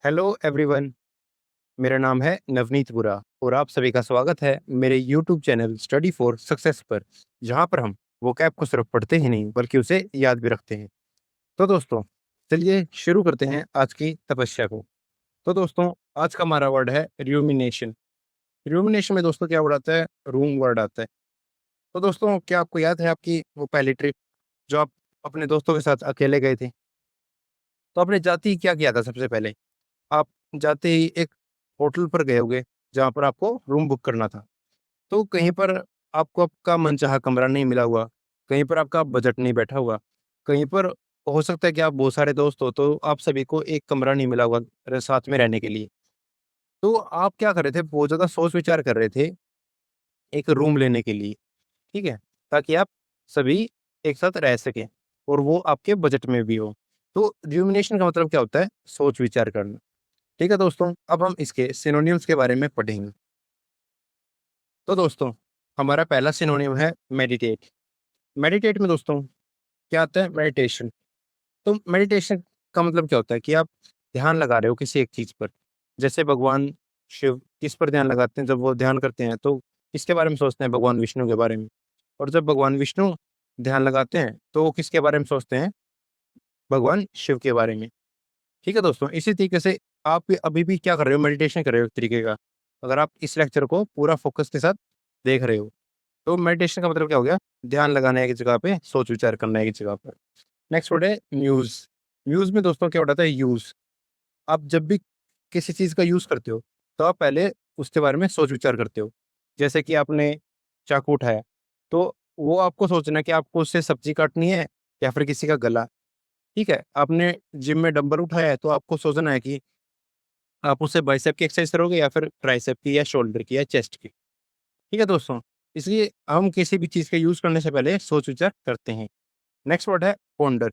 Hello everyone. मेरा नाम है नवनीत बुरा और आप सभी का स्वागत है मेरे YouTube channel study for success पर, जहां पर हम वोकैब को सिर्फ पढ़ते ही नहीं बल्कि उसे याद भी रखते हैं। तो दोस्तों, चलिए शुरू करते हैं आज की तपस्या को। तो दोस्तों, आज का हमारा वर्ड है र्यूमिनेशन। र्यूमिनेशन में दोस्तों क्या वर्ड आता है? रूम वर्ड आता है। तो दोस्तों, क्या आपको याद है आपकी वो पहली ट्रिप जो आप अपने दोस्तों के साथ अकेले गए थे? तो आपने जाते ही क्या किया था? सबसे पहले आप जाते ही एक होटल पर गए होगे, जहाँ पर आपको रूम बुक करना था। तो कहीं पर आपको आपका मनचाहा कमरा नहीं मिला होगा, कहीं पर आपका बजट नहीं बैठा होगा, कहीं पर हो सकता है कि आप बहुत सारे दोस्त हो, तो आप सभी को एक कमरा नहीं मिला होगा साथ में रहने के लिए। तो आप क्या कर रहे थे? बहुत ज़्यादा सोच-विचार कर रहे थे एक रूम लेने के लिए, ठीक है? ताकि आप सभी एक साथ रह सकें और वो आपके बजट में भी हो। तो र्यूमिनेशन का मतलब क्या होता है? सोच-विचार करना। ठीक है दोस्तों, अब हम इसके सिनोनिम्स के बारे में पढ़ेंगे। तो दोस्तों, हमारा पहला सिनोनिम है मेडिटेट। मेडिटेट में दोस्तों क्या आता है? मेडिटेशन। तो मेडिटेशन का मतलब क्या होता है कि आप ध्यान लगा रहे हो किसी एक चीज़ पर। जैसे भगवान शिव किस पर ध्यान लगाते हैं? जब वो ध्यान करते हैं तो किसके बारे में सोचते हैं? भगवान विष्णु के बारे में। और जब भगवान विष्णु ध्यान लगाते हैं तो वो किसके बारे में सोचते हैं? भगवान शिव के बारे में। ठीक है दोस्तों, इसी तरीके से आप अभी भी क्या कर रहे हो? मेडिटेशन कर रहे हो एक तरीके का। अगर आप इस लेक्चर को पूरा फ़ोकस के साथ देख रहे हो, तो मेडिटेशन का मतलब क्या हो गया? ध्यान लगाना है एक जगह पे, सोच विचार करना है एक जगह पर। नेक्स्ट वर्ड है म्यूज़। म्यूज़ में दोस्तों क्या वर्ड आता है? यूज़। आप जब भी किसी चीज़ का यूज़ करते हो, तो आप पहले उसके बारे में सोच विचार करते हो। जैसे कि आपने चाकू उठाया, तो वो आपको सोचना है कि आपको उससे सब्ज़ी काटनी है या फिर किसी का गला। ठीक है? आपने जिम में डंबल उठाया है, तो आपको सोचना है कि आप उससे बाइसेप की एक्सरसाइज करोगे या फिर ट्राइसेप की या शोल्डर की या चेस्ट की। ठीक है दोस्तों? इसलिए हम किसी भी चीज़ का यूज़ करने से पहले सोच-विचार करते हैं। नेक्स्ट वर्ड है पॉन्डर।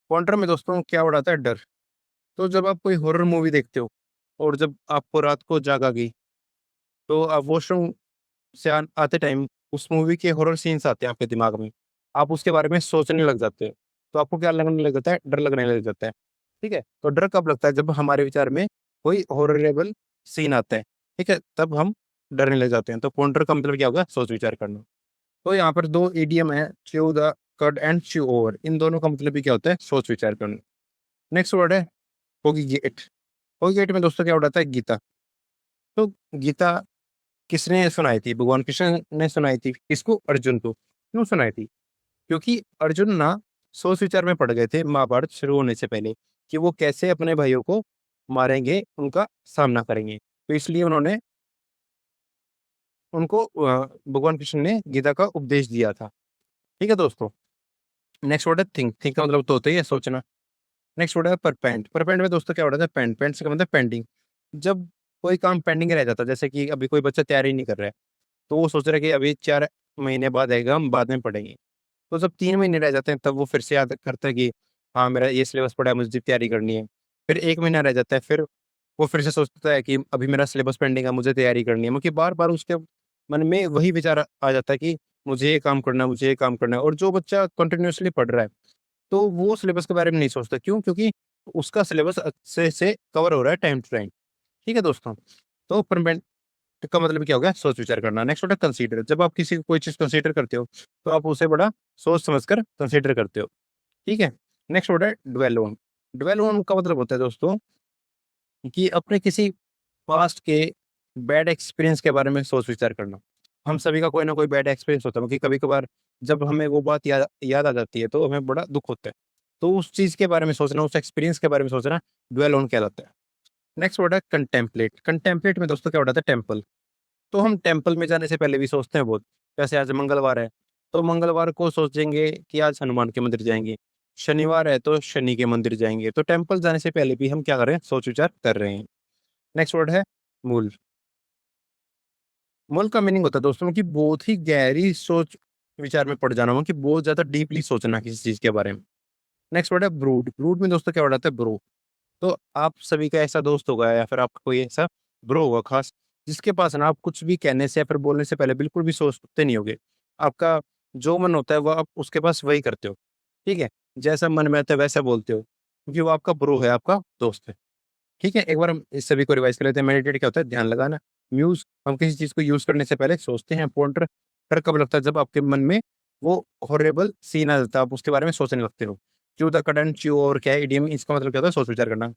पॉन्डर में दोस्तों क्या वर्ड आता है? डर। तो जब आप कोई हॉरर मूवी देखते हो और जब आपको रात को जाग आ गई, तो आप वॉशरूम से आते टाइम उस मूवी के हॉरर सीन्स आते हैं आपके दिमाग में। आप उसके बारे में सोचने लग जाते हो। तो आपको क्या लगने लग जाता है? डर लगने लग जाता है। ठीक है? तो डर कब लगता है? जब हमारे विचार में कोई हॉररेबल सीन आता है। ठीक है? तब हम डरने लग जाते हैं। तो पॉन्डर का मतलब क्या होगा? सोच-विचार करना। तो यहाँ पर 2 इडियम है, च्यू द कड एंड च्यू ओवर। इन दोनों का मतलब भी क्या होता है? सोच-विचार करना। नेक्स्ट वर्ड है कोगीगेट। कोगीगेट में दोस्तों क्या वर्ड आता है? गीता। तो गीता किसने सुनाई थी? भगवान कृष्ण ने सुनाई थी। किसको? अर्जुन को। क्यों सुनाई थी? क्योंकि अर्जुन ना सोच-विचार में पड़ गए थे महाभारत शुरू होने से पहले कि वो कैसे अपने भाइयों को मारेंगे, उनका सामना करेंगे। तो इसलिए उन्होंने उनको भगवान कृष्ण ने गीता का उपदेश दिया था। ठीक है दोस्तों? नेक्स्ट वर्ड है थिंक। थिंक का मतलब तो होता ही है सोचना। नेक्स्ट वर्ड है परपेंड। परपेंड में दोस्तों क्या वर्ड आता है? पेंड। पेंड से का मतलब पेंडिंग। जब कोई काम पेंडिंग रह जाता है, जैसे कि अभी कोई बच्चा तैयारी नहीं कर रहा है, तो वो सोच रहा है कि अभी 4 महीने बाद आएगा, हम बाद में पढ़ेंगे। तो जब 3 महीने रह जाते हैं तब वो फिर से याद करता है कि हाँ, मेरा ये सिलेबस पड़ा है, मुझे तैयारी करनी है। फिर 1 महीना रह जाता है, फिर वो फिर से सोचता है कि अभी मेरा सिलेबस पेंडिंग है, मुझे तैयारी करनी है। मतलब बार-बार उसके मन में वही विचार आ जाता है कि मुझे ये काम करना है, मुझे ये काम करना है। और जो बच्चा कंटिन्यूअसली पढ़ रहा है, तो वो सिलेबस के बारे में नहीं सोचता। क्यों? क्योंकि उसका सिलेबस अच्छे से कवर हो रहा है टाइम टू टाइम। ठीक है दोस्तों? तो परमानेंट का मतलब क्या हो गया? सोच विचार करना। नेक्स्ट होता है कंसीडर। जब आप किसी कोई चीज़ कंसीडर करते हो, तो आप उसे बड़ा सोच समझ कर कंसीडर करते हो। ठीक है? नेक्स्ट वर्ड है ड्वेल ऑन। ड्वेल ऑन का मतलब होता है दोस्तों कि अपने किसी पास्ट के बैड एक्सपीरियंस के बारे में सोच विचार करना। हम सभी का कोई ना कोई बैड एक्सपीरियंस होता है, क्योंकि कभी-कभार जब हमें वो बात याद आ जाती है, तो हमें बड़ा दुःख होता है। तो उस चीज़ के बारे में सोचना, उस एक्सपीरियंस के बारे में सोचना ड्वेल ऑन कहलाता है। नेक्स्ट वर्ड है कंटेम्पलेट। कंटेम्पलेट में दोस्तों क्या वर्ड आता है? टेम्पल। तो हम टेम्पल में जाने से पहले भी सोचते हैं बहुत। जैसे आज मंगलवार है, तो मंगलवार को सोचेंगे कि आज हनुमान के मंदिर जाएँगे। शनिवार है तो शनि के मंदिर जाएँगे। तो टेम्पल जाने से पहले भी हम क्या कर रहे हैं? सोच विचार कर रहे हैं। नेक्स्ट वर्ड है मूल। मूल का मीनिंग होता है दोस्तों कि बहुत ही गहरी सोच विचार में पड़ जाना हो, कि बहुत ज़्यादा डीपली सोचना किसी चीज़ के बारे में। नेक्स्ट वर्ड है ब्रूड। ब्रूड में दोस्तों क्या वर्ड आता है? ब्रो। तो आप सभी का ऐसा दोस्त होगा या फिर आपका कोई ऐसा ब्रो होगा खास, जिसके पास ना आप कुछ भी कहने से या फिर बोलने से पहले बिल्कुल भी सोचते नहीं होगे। आपका जो मन होता है वो आप उसके पास वही करते हो। ठीक है? जैसा मन में आता है वैसा बोलते हो, क्योंकि वो आपका ब्रो है, आपका दोस्त है। ठीक है, एक बार हम इस सभी को रिवाइज कर लेते हैं। मेडिटेट क्या होता है? ध्यान लगाना। म्यूज, हम किसी चीज को यूज करने से पहले सोचते हैं। पॉन्डर, डर कब लगता है? जब आपके मन में वो हॉरेबल सीन आ जाता है, आप उसके बारे में सोचने लगते हो। च्यू द कड, च्यू और क्या है इडियम, इसका मतलब क्या होता है? सोच विचार करना।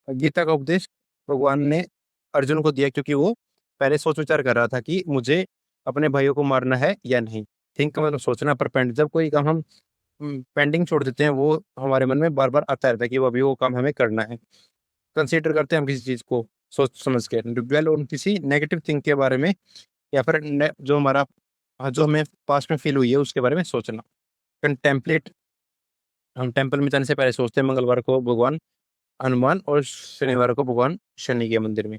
गीता का उपदेश भगवान ने अर्जुन को दिया क्योंकि वो पहले सोच विचार कर रहा था कि मुझे अपने भाइयों को मारना है या नहीं। थिंक का मतलब सोचना, पर पेंड, जब कोई काम हम पेंडिंग छोड़ देते हैं, वो हमारे मन में बार बार आता रहता है कि वो अभी वो काम हमें करना है। कंसीडर करते हैं हम किसी चीज को सोच समझ के। डिवेल ऑन किसी नेगेटिव थिंग के बारे में, या फिर जो हमारा जो हमें पास्ट में फील हुई है उसके बारे में सोचना। कंटेम्पलेट, हम टेम्पल में जाने से पहले सोचते हैं मंगलवार को भगवान हनुमान और शनिवार को भगवान शनि के मंदिर में।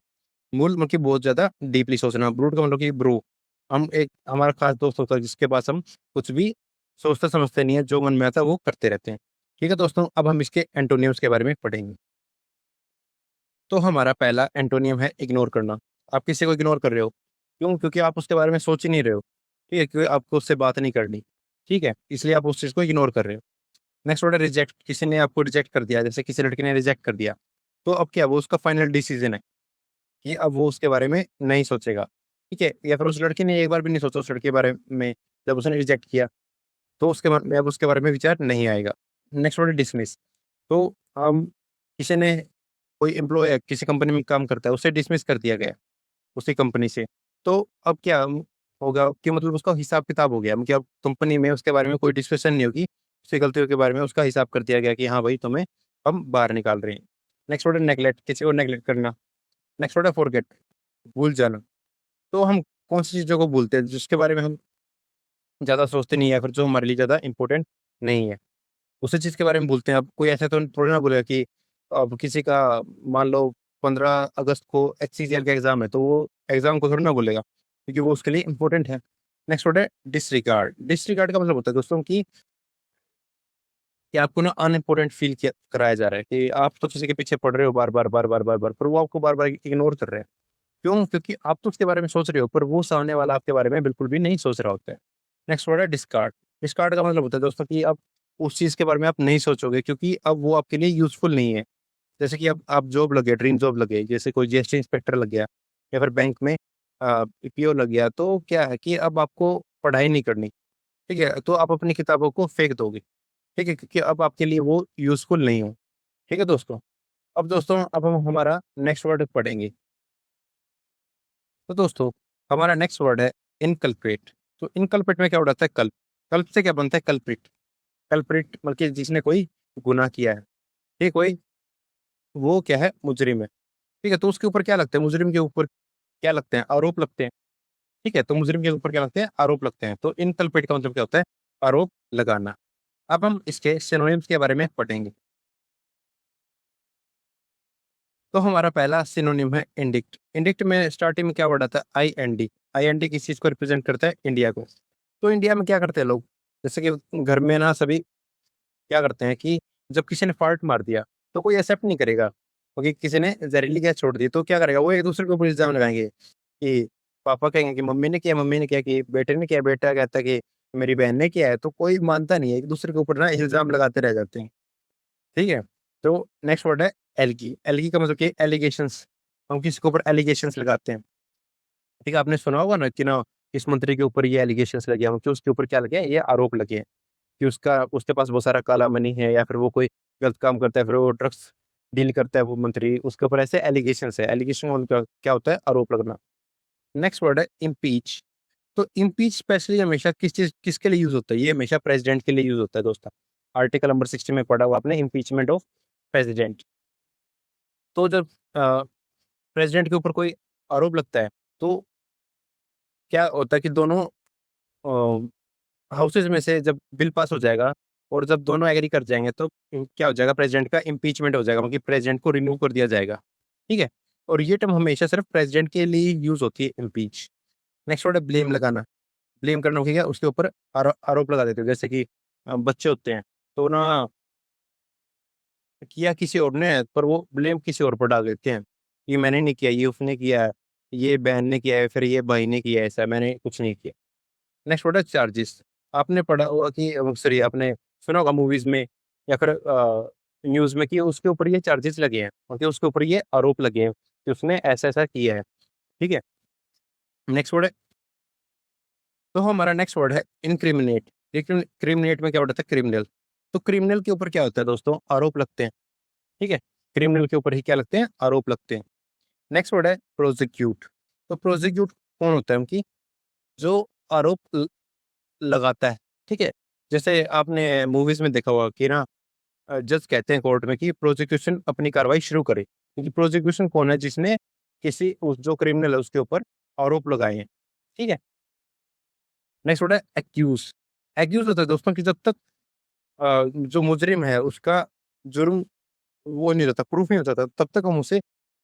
मूल मतलब कि बहुत ज्यादा डीपली सोचना। ब्रूड का मतलब कि ब्रो, हम एक हमारा खास दोस्त होता है जिसके पास हम कुछ भी सोचते समझते नहीं है, जो मन में आता है वो करते रहते हैं। ठीक है दोस्तों, अब हम इसके एंटोनियम्स के बारे में पढ़ेंगे। तो हमारा पहला एंटोनियम है इग्नोर करना। आप किसी को इग्नोर कर रहे हो, क्यों? क्योंकि आप उसके बारे में सोच ही नहीं रहे हो। ठीक है, क्योंकि आपको उससे बात नहीं करनी। ठीक है, इसलिए आप उस चीज को इग्नोर कर रहे हो। नेक्स्ट वर्ड है रिजेक्ट। किसी ने आपको रिजेक्ट कर दिया, जैसे किसी लड़के ने रिजेक्ट कर दिया, तो अब क्या, वो उसका फाइनल डिसीजन है कि अब वो उसके बारे में नहीं सोचेगा। ठीक है, या फिर उस लड़के ने एक बार भी नहीं सोचा उस लड़के के बारे में, जब उसने रिजेक्ट किया, तो उसके मन में अब उसके बारे में विचार नहीं आएगा। नेक्स्ट वर्ड है डिसमिस। तो हम किसी ने, कोई एम्प्लॉय किसी कंपनी में काम करता है, उसे डिसमिस कर दिया गया उसी कंपनी से, तो अब क्या होगा कि मतलब उसका हिसाब किताब हो गया, मतलब अब कंपनी में उसके बारे में कोई डिस्कशन नहीं होगी। उसकी गलतियों के बारे में उसका हिसाब कर दिया गया कि हाँ भाई, तुम्हें हम बाहर निकाल रहे हैं। नेक्स्ट वर्ड है नेगलेक्ट। किसी को नेगलेक्ट करना। नेक्स्ट वर्ड है फॉरगेट, भूल जाना। तो हम कौन सी चीज़ों को भूलते हैं जिसके बारे में हम ज़्यादा सोचते नहीं है, फिर जो हमारे लिए ज़्यादा इंपॉर्टेंट नहीं है, उसी चीज़ के बारे में भूलते हैं। अब कोई ऐसा तो थोड़ी ना बोलेगा कि अब किसी का, मान लो 15 अगस्त को HCGL का एग्जाम है, तो वो एग्जाम को थोड़ी ना बोलेगा, क्योंकि वो उसके लिए इंपॉर्टेंट है। नेक्स्ट वर्ड है डिसरिगार्ड। डिसरिगार्ड का मतलब होता है दोस्तों कि आपको ना अनइम्पोर्टेंट फील किया कराया जा रहा है, कि आप तो किसी के पीछे पड़ रहे हो बार बार बार बार बार बार, पर वो आपको बार बार इग्नोर कर रहे हैं। क्यों? क्योंकि आप तो उसके बारे में सोच रहे हो, पर वो सामने वाला आपके बारे में बिल्कुल भी नहीं सोच रहा होता है। नेक्स्ट वर्ड है डिस्कार्ड। डिस्कार्ड का मतलब होता है दोस्तों कि आप उस चीज़ के बारे में आप नहीं सोचोगे, क्योंकि अब वो आपके लिए यूज़फुल नहीं है। जैसे कि अब आप जॉब लगे, ड्रीम जॉब लगे, जैसे कोई जीएसटी इंस्पेक्टर लग गया, या फिर बैंक में पीओ लग गया, तो क्या है कि अब आपको पढ़ाई नहीं करनी। ठीक है, तो आप अपनी किताबों को फेंक दोगे। ठीक है, क्योंकि अब आपके लिए वो यूज़फुल नहीं हो। ठीक है दोस्तों, अब दोस्तों अब हम हमारा नेक्स्ट वर्ड पढ़ेंगे। तो दोस्तों हमारा नेक्स्ट वर्ड है इनकल्प्रेट। तो इनकल्प्रेट में क्या वर्ड आता है? कल्प। कल्प से क्या बनता है? कल्प्रिट। कल्प्रिट मतलब कि जिसने कोई गुनाह किया है। ठीक, कोई वो क्या है? मुजरिम है। ठीक है, तो उसके ऊपर क्या लगता है? मुजरिम के ऊपर क्या लगते हैं? आरोप लगते हैं। ठीक है, तो मुजरिम के ऊपर क्या लगते हैं? आरोप लगते हैं। तो इनकल्प्रेट का मतलब क्या होता है? आरोप लगाना। अब हम इसके सिनोनिम्स के बारे में पढ़ेंगे। तो हमारा पहला सिनोनिम है इंडिक्ट। इंडिक्ट में स्टार्टिंग में क्या वर्ड आता है? IND। IND किस चीज को रिप्रेजेंट करता है? इंडिया को। तो इंडिया में क्या करते हैं लोग, जैसे कि घर में ना सभी क्या करते हैं कि जब किसी ने फाल्ट मार दिया, तो कोई एक्सेप्ट नहीं करेगा, क्योंकि किसी ने जहरीली गैस छोड़ दी, तो क्या करेगा? वो एक दूसरे के ऊपर इल्जाम लगाएंगे कि पापा कहेंगे कि मम्मी ने किया, मम्मी ने किया, कि बेटे ने किया, बेटा कहता है कि मेरी बहन ने किया है। तो कोई मानता नहीं है, एक दूसरे के ऊपर ना इल्जाम लगाते रह जाते हैं। ठीक है, तो नेक्स्ट वर्ड है एलगी। एलगी का मतलब कि एलिगेशंस, हम किसी के ऊपर एलिगेशंस लगाते हैं। ठीक है, आपने सुना होगा ना कि ना इस मंत्री के ऊपर ये एलिगेशंस लगे हैं, कि उसके ऊपर क्या लगे हैं? ये आरोप लगे हैं कि उसके पास बहुत सारा काला मनी है, या फिर वो कोई गलत काम करता है, फिर वो ड्रग्स डील करता है वो मंत्री, उसके ऊपर ऐसे एलिगेशंस है। एलिगेशन का क्या होता है? आरोप लगना। नेक्स्ट वर्ड है इम्पीच। तो इम्पीच स्पेशली हमेशा किसके लिए यूज होता है? ये हमेशा प्रेसिडेंट के लिए यूज होता है दोस्तों। आर्टिकल नंबर 60 में पढ़ा हुआ आपने, इम्पीचमेंट ऑफ प्रेसिडेंट। तो जब प्रेसिडेंट के ऊपर कोई आरोप लगता है, तो क्या होता है कि दोनों हाउसेज में से जब बिल पास हो जाएगा, और जब दोनों एग्री कर जाएंगे, तो क्या हो जाएगा? प्रेसिडेंट का इम्पीचमेंट हो जाएगा, मतलब प्रेसिडेंट को रिमूव कर दिया जाएगा। ठीक है, और ये टर्म हमेशा सिर्फ प्रेसिडेंट के लिए यूज होती है, इम्पीच। नेक्स्ट वर्ड है ब्लेम लगाना। ब्लेम करना हो गया, उसके ऊपर आरोप लगा देते हो, जैसे कि बच्चे होते हैं, तो ना किया किसी और ने, पर वो ब्लेम किसी और पर डाल देते हैं, ये मैंने नहीं किया, ये उसने किया है, ये बहन ने किया है, फिर ये भाई ने किया है, ऐसा मैंने कुछ नहीं किया। नेक्स्ट वर्ड है चार्जेस। आपने पढ़ा होगा कि सॉरी, आपने सुना होगा मूवीज में, या फिर न्यूज़ में कि उसके ऊपर ये चार्जेस लगे हैं और कि उसके ऊपर ये आरोप लगे हैं कि उसने ऐसा-ऐसा किया है, ठीक है? नेक्स्ट वर्ड है, तो हमारा नेक्स्ट वर्ड है इंक्रिमिनेट। लेकिन क्रिमिनेट में क्या वर्ड होता है? क्रिमिनल। तो क्रिमिनल के ऊपर क्या होता है दोस्तों? आरोप लगते हैं, ठीक है? क्रिमिनल के ऊपर ही क्या लगते हैं? आरोप लगते हैं। नेक्स्ट वर्ड है प्रोसिक्यूट। तो प्रोसिक्यूट कौन होता है? कि जो आरोप लगाता है, ठीक है? जैसे आपने मूवीज़ में देखा होगा कि ना जज कहते हैं कोर्ट में कि प्रोसिक्यूशन अपनी कार्रवाई शुरू करे। क्योंकि प्रोसिक्यूशन कौन है? जिसने किसी उस जो क्रिमिनल है उसके ऊपर आरोप लगाए हैं, ठीक है? नेक्स्ट वर्ड है एक्यूज़। एक्यूज़ होता है दोस्तों कि जब तक जो मुजरिम है उसका जुर्म वो नहीं रहता, प्रूफ नहीं होता था, तब तक हम उसे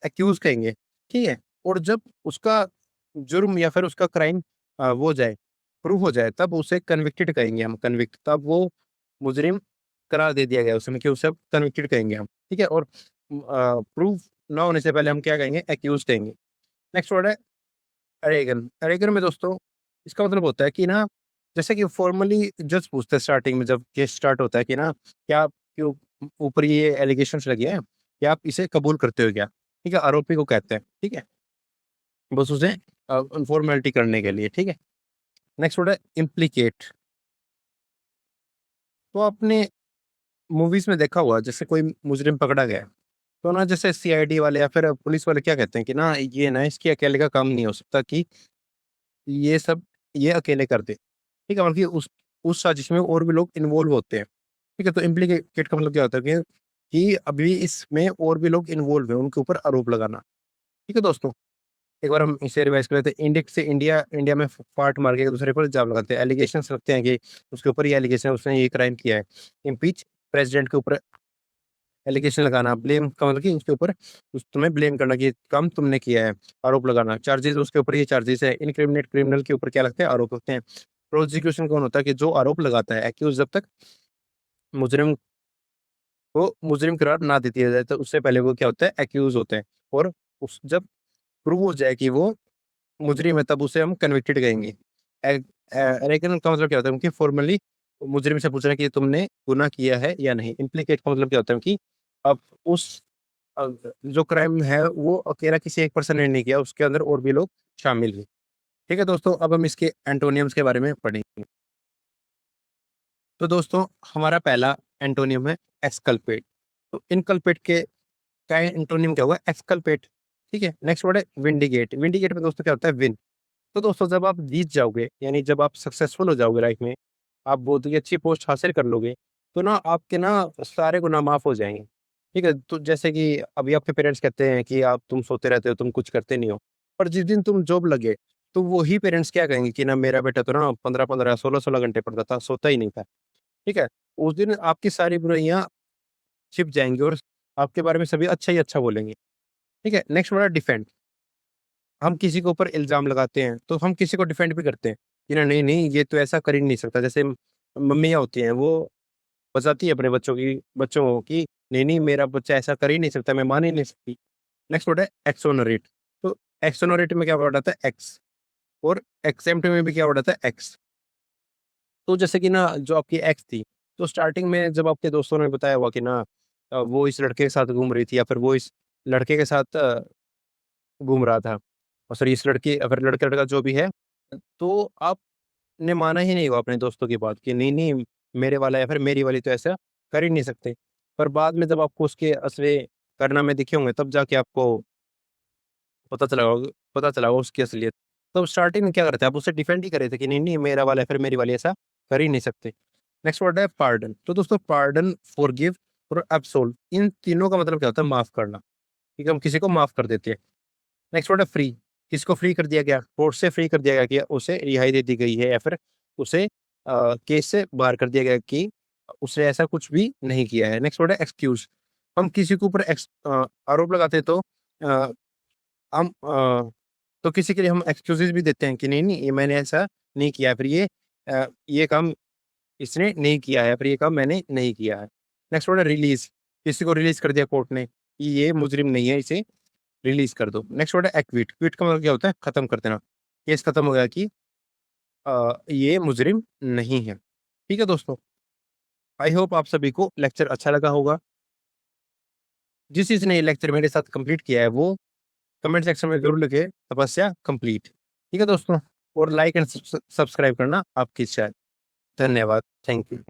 एक्यूज़ कहेंगे, ठीक है? और जब उसका जुर्म या फिर उसका क्राइम वो हो जाए, प्रूफ हो जाए, तब उसे कन्विक्टेड कहेंगे हम, कन्विक्ट, तब वो मुजरिम करार दे दिया गया उसे, मतलब कि उसे कन्विक्टेड कहेंगे हम, ठीक है? और प्रूफ ना होने से पहले हम क्या कहेंगे? एक्यूज़ कहेंगे। नेक्स्ट वर्ड है अरेगन। अरेगन में दोस्तों इसका मतलब होता है कि ना, जैसे कि फॉर्मली जज पूछते हैं स्टार्टिंग में जब केस स्टार्ट होता है कि ना, क्या आपके ऊपर ये एलिगेशंस लगे हैं, क्या आप इसे कबूल करते हो क्या? ठीक है? आरोपी को कहते हैं, ठीक है? बस उसे फॉर्मेलिटी करने के लिए, ठीक है? नेक्स्ट वर्ड है इम्प्लीकेट। तो आपने मूवीज़ में देखा होगा, जैसे कोई मुजरिम पकड़ा गया है, तो ना जैसे सीआईडी वाले या फिर पुलिस वाले क्या कहते हैं कि ना, ये ना इसके अकेले का काम नहीं हो सकता कि ये सब ये अकेले कर दे। ठीक है? बल्कि उस साजिश में और भी लोग इन्वॉल्व होते हैं। ठीक है? तो इम्प्लीकेट का मतलब क्या होता है कि अभी इसमें और भी लोग इन्वॉल्व हैं, उनके ऊपर आरोप लगाना। ठीक है दोस्तों? एक बार हम इसे रिवाइज़ कर लेते हैं। इंडिक से इंडिया इंडिया में फाट मार के एक-दूसरे पर इल्ज़ाम लगाते हैं। एलिगेशंस लगते हैं कि उसके ऊपर ये एलिगेशन है, उसने ये क्राइम किया है। इम्पीच प्रेसिडेंट के ऊपर एलिगेशन लगाना, ब्लेम का मतलब कि उसके ऊपर तुम्हें ब्लेम करना कि काम तुमने किया है, आरोप लगाना। चार्जेज़ उसके ऊपर ये चार्जेज़ है। इनक्रिमिनेट क्रिमिनल के ऊपर क्या लगते हैं? आरोप लगते हैं। प्रोसिक्यूशन कौन होता है? कि जो आरोप लगाता है, एक्यूज़ जब तक मुजरिम को मुजरिम करार ना दे दिया जाए, तो उससे पहले वो क्या होता है? एक्यूज़ होते हैं। और उस जब प्रूव हो जाए कि वो मुजरिम है, तब उसे हम कन्विक्टेड कहेंगे। अरेगन का मतलब क्या होता है? कि फॉर्मली मुजरिम से पूछना कि तुमने गुनाह किया है या नहीं। इम्प्लीकेट का मतलब क्या होता है? कि अब उस अ, जो क्राइम है वो अकेला किसी एक पर्सन ने नहीं किया, उसके अंदर और भी लोग शामिल हैं। ठीक है दोस्तों, अब हम इसके एंटोनियम्स के बारे में पढ़ेंगे। तो दोस्तों, हमारा पहला एंटोनियम है एक्सकल्पेट। तो इनकल्पेट के का एंटोनियम क्या होगा? एक्सकल्पेट। ठीक है? नेक्स्ट वर्ड है विंडिकेट। विंडिकेट में दोस्तों क्या होता है? विन। तो दोस्तों जब आप जीत जाओगे, यानी जब आप सक्सेसफुल हो जाओगे लाइफ में, आप बहुत ही अच्छी पोस्ट हासिल कर लोगे, तो ना आपके ना सारे गुनाह माफ़ हो जाएँगे। ठीक है? तो जैसे कि अभी आपके पेरेंट्स कहते हैं कि आप तुम सोते रहते हो, तुम कुछ करते नहीं हो। पर जिस दिन तुम जॉब लगे, तो वही पेरेंट्स क्या कहेंगे कि ना, मेरा बेटा तो ना 15-15, 16-16 घंटे पढ़ता था, सोता ही नहीं था। ठीक है? उस दिन आपकी सारी बुराइयाँ छिप जाएँगी और आपके बारे में सभी अच्छा ही अच्छा बोलेंगे। ठीक है? नेक्स्ट वर्ड है डिफेंड। हम किसी के ऊपर इल्ज़ाम लगाते हैं, तो हम किसी को डिफेंड भी करते हैं, कि ना नहीं, नहीं ये तो ऐसा कर ही नहीं सकता। जैसे मम्मियाँ होती हैं, वो बताती है अपने बच्चों को कि नहीं, नहीं मेरा बच्चा ऐसा कर ही नहीं सकता, मैं मान ही नहीं सकती। नेक्स्ट वर्ड है एक्सोनरेट। तो एक्सोनरेट में क्या वर्ड आता है? एक्स। और एक्सेम्प्ट में भी क्या वर्ड आता है? एक्स। तो जैसे कि ना जो आपकी एक्स थी, तो स्टार्टिंग में जब आपके दोस्तों ने बताया होगा कि ना वो इस लड़के के साथ घूम रही थी या फिर वो इस लड़के के साथ घूम रहा था। और सॉरी इस लड़की या फिर लड़का-लड़का जो भी है, तो आपने माना ही नहीं होगा अपने दोस्तों की बात कि नहीं, नहीं मेरे वाला या फिर मेरी वाली तो ऐसा कर ही नहीं सकते। पर बाद में जब आपको उसके असली कारनामे दिखे होंगे, तब जाके आपको पता चला होगा उसकी असलियत। तो स्टार्टिंग में क्या करते हैं, आप उससे डिफेंड ही कर रहे थे कि नहीं, नहीं मेरा वाला या फिर मेरी वाली ऐसा कर ही नहीं सकते। नेक्स्ट वर्ड है पार्डन। तो दोस्तों पार्डन, फॉरगिव और एब्सोल्व, इन तीनों का मतलब क्या होता है? माफ़ करना। ठीक है? हम किसी को माफ़ कर देते हैं। नेक्स्ट वर्ड है फ्री। किसको फ्री कर दिया गया? कोर्ट से फ्री कर दिया गया कि उसे रिहाई दे दी गई है या फिर उसे केस से बाहर कर दिया गया कि उसने ऐसा कुछ भी नहीं किया है। नेक्स्ट वर्ड है एक्सक्यूज़। हम किसी के ऊपर आरोप लगाते हैं, तो अ, हम तो किसी के लिए हम एक्सक्यूज़ेज़ भी देते हैं कि नहीं, नहीं ये मैंने ऐसा नहीं किया है, फिर ये काम इसने नहीं किया है, फिर ये काम मैंने नहीं किया है। नेक्स्ट वर्ड है रिलीज़। किसी को रिलीज़ कर दिया कोर्ट ने कि ये मुजरिम नहीं है, इसे रिलीज़ कर दो। नेक्स्ट वर्ड है एक्विट। क्विट का मतलब क्या होता है? खत्म कर देना। केस खत्म हो गया कि ये मुजरिम नहीं है। ठीक है दोस्तों? आई होप आप सभी को लेक्चर अच्छा लगा होगा। जिस चीज़ ने ये लेक्चर मेरे साथ कंप्लीट किया है वो कमेंट सेक्शन में ज़रूर लिखे तपस्या कंप्लीट। ठीक है दोस्तों? और लाइक एंड सब्सक्राइब करना आपकी इच्छा है। धन्यवाद। Thank you.